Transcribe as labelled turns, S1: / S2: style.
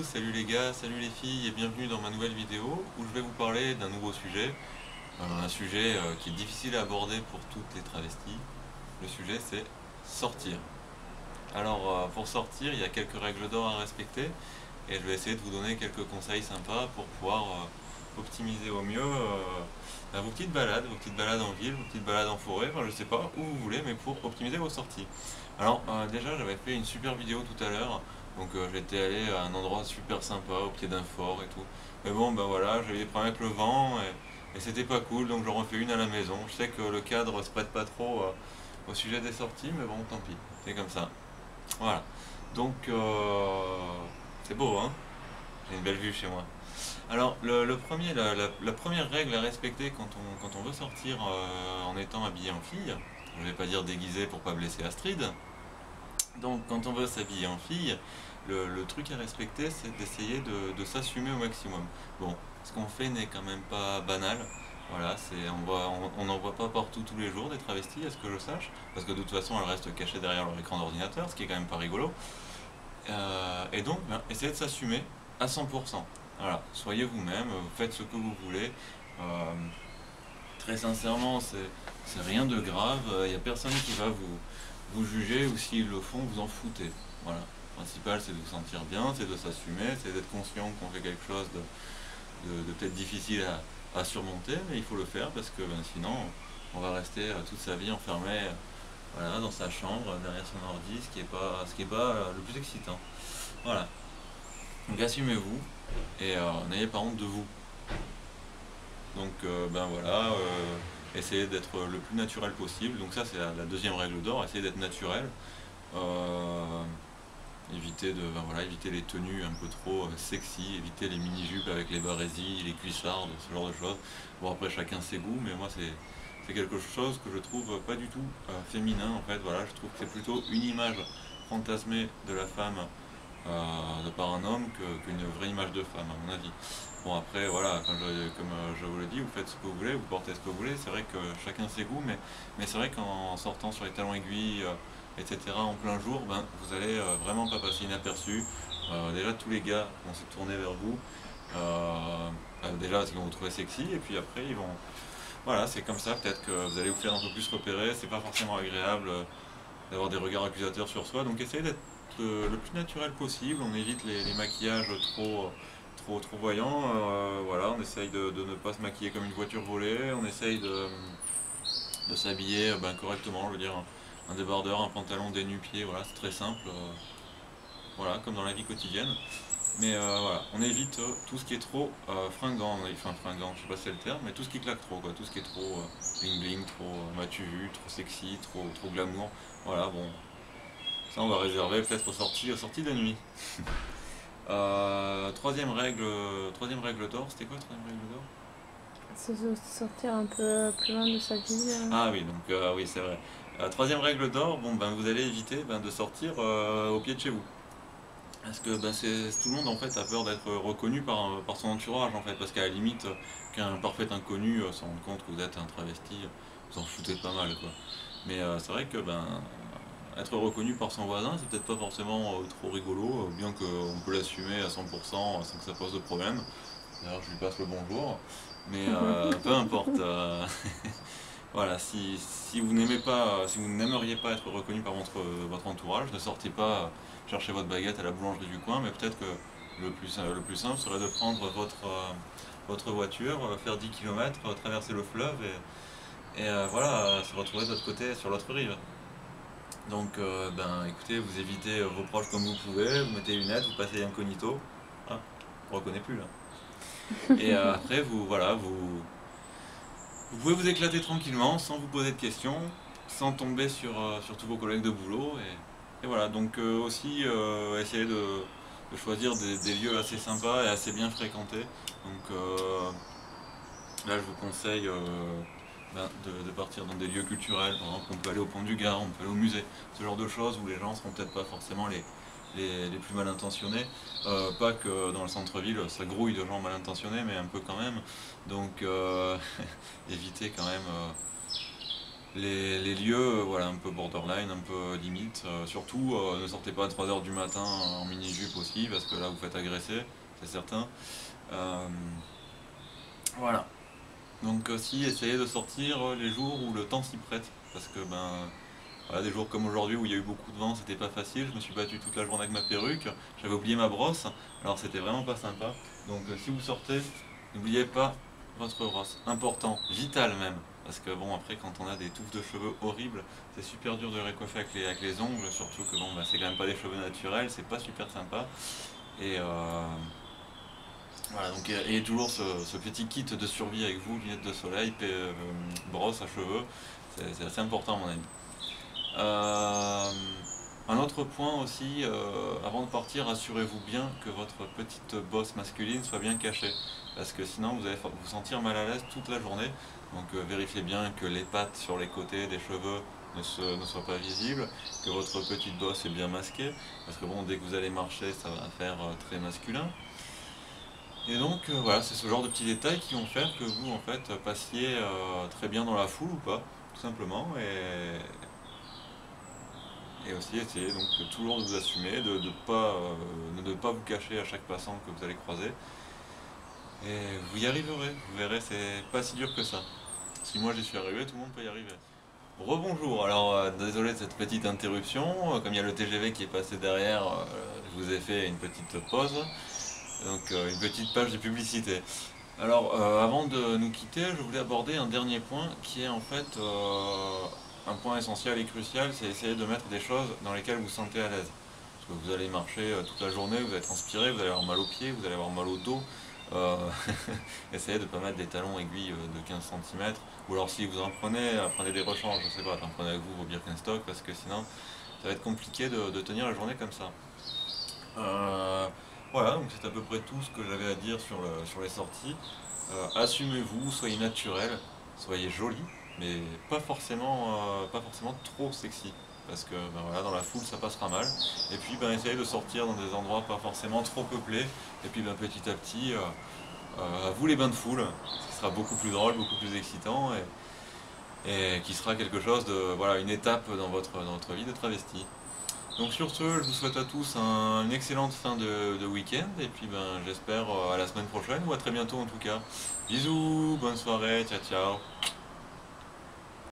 S1: salut les gars, salut les filles et bienvenue dans ma nouvelle vidéo où je vais vous parler d'un nouveau sujet, un sujet qui est difficile à aborder pour toutes les travestis. Le sujet c'est sortir. Alors pour sortir, il y a quelques règles d'or à respecter et je vais essayer de vous donner quelques conseils sympas pour pouvoir optimiser au mieux vos petites balades en ville, vos petites balades en forêt, enfin je sais pas où vous voulez, mais pour optimiser vos sorties. Alors déjà j'avais fait une super vidéo tout à l'heure, donc j'étais allé à un endroit super sympa au pied d'un fort et tout. Mais bon ben voilà, j'ai eu des problèmes avec le vent et c'était pas cool, donc j'en refais une à la maison. Je sais que le cadre se prête pas trop au sujet des sorties, mais bon tant pis, c'est comme ça. Voilà. Donc c'est beau hein, j'ai une belle vue chez moi. Alors la première règle à respecter quand on veut sortir en étant habillé en fille, je vais pas dire déguisé pour pas blesser Astrid, donc quand on veut s'habiller en fille, le truc à respecter c'est d'essayer de s'assumer au maximum. Bon, ce qu'on fait n'est quand même pas banal, voilà, on n'en voit pas partout tous les jours des travestis à ce que je sache, parce que de toute façon elles restent cachées derrière leur écran d'ordinateur, ce qui est quand même pas rigolo. Et donc, essayez de s'assumer à 100%. Voilà, soyez vous-même, faites ce que vous voulez. Euh, Très sincèrement, c'est rien de grave. Il n'y a personne qui va vous juger ou s'ils le font, vous en foutez. Voilà. Le principal, c'est de vous sentir bien, c'est de s'assumer, c'est d'être conscient qu'on fait quelque chose de peut-être difficile à surmonter, mais il faut le faire parce que sinon, on va rester toute sa vie enfermé. Voilà, dans sa chambre, derrière son ordi, ce qui est pas le plus excitant. Voilà. Donc assumez-vous et n'ayez pas honte de vous. Donc ben voilà, essayez d'être le plus naturel possible. Donc ça c'est la deuxième règle d'or, essayez d'être naturel. Euh, évitez les tenues un peu trop sexy, évitez les mini-jupes avec les barésies, les cuissardes, ce genre de choses. Bon après chacun ses goûts, mais moi c'est quelque chose que je trouve pas du tout féminin en fait. Voilà, je trouve que c'est plutôt une image fantasmée de la femme de par un homme qu'une vraie image de femme à mon avis. Bon après voilà, comme je vous l'ai dit, vous faites ce que vous voulez, vous portez ce que vous voulez, c'est vrai que chacun ses goûts, mais c'est vrai qu'en sortant sur les talons aiguilles, etc. en plein jour, ben, vous allez vraiment pas passer inaperçu. Déjà tous les gars vont se tourner vers vous, déjà parce qu'ils vont vous trouver sexy, et puis après ils vont... Voilà, c'est comme ça, peut-être que vous allez vous faire un peu plus repérer, c'est pas forcément agréable d'avoir des regards accusateurs sur soi, donc essayez d'être le plus naturel possible, on évite les maquillages trop voyants, voilà, on essaye de ne pas se maquiller comme une voiture volée, on essaye de s'habiller correctement, je veux dire, un débardeur, un pantalon, des nu-pieds, voilà, c'est très simple, voilà, comme dans la vie quotidienne. Mais voilà, on évite tout ce qui est trop fringant, enfin fringant, je sais pas si c'est le terme, mais tout ce qui claque trop, quoi, tout ce qui est trop bling bling, trop m'as-tu vu, trop sexy, trop glamour, voilà, bon, ça on va réserver peut-être aux sorties de nuit. Troisième règle d'or, c'était quoi troisième règle d'or?
S2: Sortir un peu plus loin de sa vie.
S1: Ah oui, donc oui c'est vrai. Troisième règle d'or, bon ben vous allez éviter de sortir au pied de chez vous. Parce que tout le monde en fait a peur d'être reconnu par son entourage en fait, parce qu'à la limite qu'un parfait inconnu se rende compte que vous êtes un travesti, vous en foutez pas mal quoi. Mais c'est vrai que être reconnu par son voisin, c'est peut-être pas forcément trop rigolo, bien qu'on peut l'assumer à 100% sans que ça pose de problème. D'ailleurs, je lui passe le bonjour, mais peu importe. Voilà, si vous n'aimez pas, si vous n'aimeriez pas être reconnu par votre entourage, ne sortez pas chercher votre baguette à la boulangerie du coin, mais peut-être que le plus simple serait de prendre votre voiture, faire 10 km, traverser le fleuve et voilà, se retrouver de l'autre côté, sur l'autre rive. Donc, écoutez, vous évitez vos proches comme vous pouvez, vous mettez les lunettes, vous passez incognito. Ah, on ne reconnaît plus là. Et après, vous pouvez vous éclater tranquillement, sans vous poser de questions, sans tomber sur tous vos collègues de boulot. Et voilà, donc aussi, essayez de choisir des lieux assez sympas et assez bien fréquentés. Donc là, je vous conseille de partir dans des lieux culturels. Par exemple, on peut aller au Pont du Gard, on peut aller au musée, ce genre de choses où les gens seront peut-être pas forcément les plus mal intentionnés. Pas que dans le centre-ville, ça grouille de gens mal intentionnés, mais un peu quand même. Donc évitez quand même les lieux voilà, un peu borderline, un peu limite. Surtout, ne sortez pas à 3 heures du matin en mini-jupe aussi, parce que là vous faites agresser, c'est certain. Euh, voilà. Donc aussi, essayez de sortir les jours où le temps s'y prête. Parce que voilà, des jours comme aujourd'hui où il y a eu beaucoup de vent, c'était pas facile. Je me suis battu toute la journée avec ma perruque. J'avais oublié ma brosse, alors c'était vraiment pas sympa. Donc si vous sortez, n'oubliez pas votre brosse. Important, vital même. Parce que bon, après, quand on a des touffes de cheveux horribles, c'est super dur de les recoiffer avec les ongles. Surtout que bon, c'est quand même pas des cheveux naturels, c'est pas super sympa. Et voilà, donc ayez toujours ce petit kit de survie avec vous, lunettes de soleil, brosse à cheveux. C'est assez important à mon avis. Euh, un autre point aussi, avant de partir, assurez-vous bien que votre petite bosse masculine soit bien cachée. Parce que sinon vous allez vous sentir mal à l'aise toute la journée. Donc vérifiez bien que les pattes sur les côtés des cheveux ne soient pas visibles, que votre petite bosse est bien masquée. Parce que bon, dès que vous allez marcher, ça va faire très masculin. Et donc voilà, c'est ce genre de petits détails qui vont faire que vous en fait passiez très bien dans la foule ou pas, tout simplement. Et aussi essayer donc toujours de vous assumer, de ne pas vous cacher à chaque passant que vous allez croiser. Et vous y arriverez, vous verrez, c'est pas si dur que ça. Si moi j'y suis arrivé, tout le monde peut y arriver. Rebonjour, alors désolé de cette petite interruption, comme il y a le TGV qui est passé derrière, je vous ai fait une petite pause, donc une petite page de publicité. Alors avant de nous quitter, je voulais aborder un dernier point qui est en fait un point essentiel et crucial, c'est essayer de mettre des choses dans lesquelles vous vous sentez à l'aise. Parce que vous allez marcher toute la journée, vous allez transpirer, vous allez avoir mal aux pieds, vous allez avoir mal au dos. Euh, essayez de ne pas mettre des talons aiguilles de 15 cm. Ou alors si vous en prenez des rechanges, je sais pas, prenez avec vous vos Birkenstock parce que sinon ça va être compliqué de tenir la journée comme ça. Voilà, donc c'est à peu près tout ce que j'avais à dire sur les sorties. Assumez-vous, soyez naturel, soyez joli, mais pas forcément trop sexy. Parce que voilà, dans la foule ça passera mal. Et puis essayez de sortir dans des endroits pas forcément trop peuplés. Et puis petit à petit, à vous les bains de foule, ce qui sera beaucoup plus drôle, beaucoup plus excitant et qui sera quelque chose de, voilà, une étape dans votre vie de travesti. Donc sur ce, je vous souhaite à tous une excellente fin de week-end et puis j'espère à la semaine prochaine ou à très bientôt en tout cas. Bisous, bonne soirée, ciao ciao.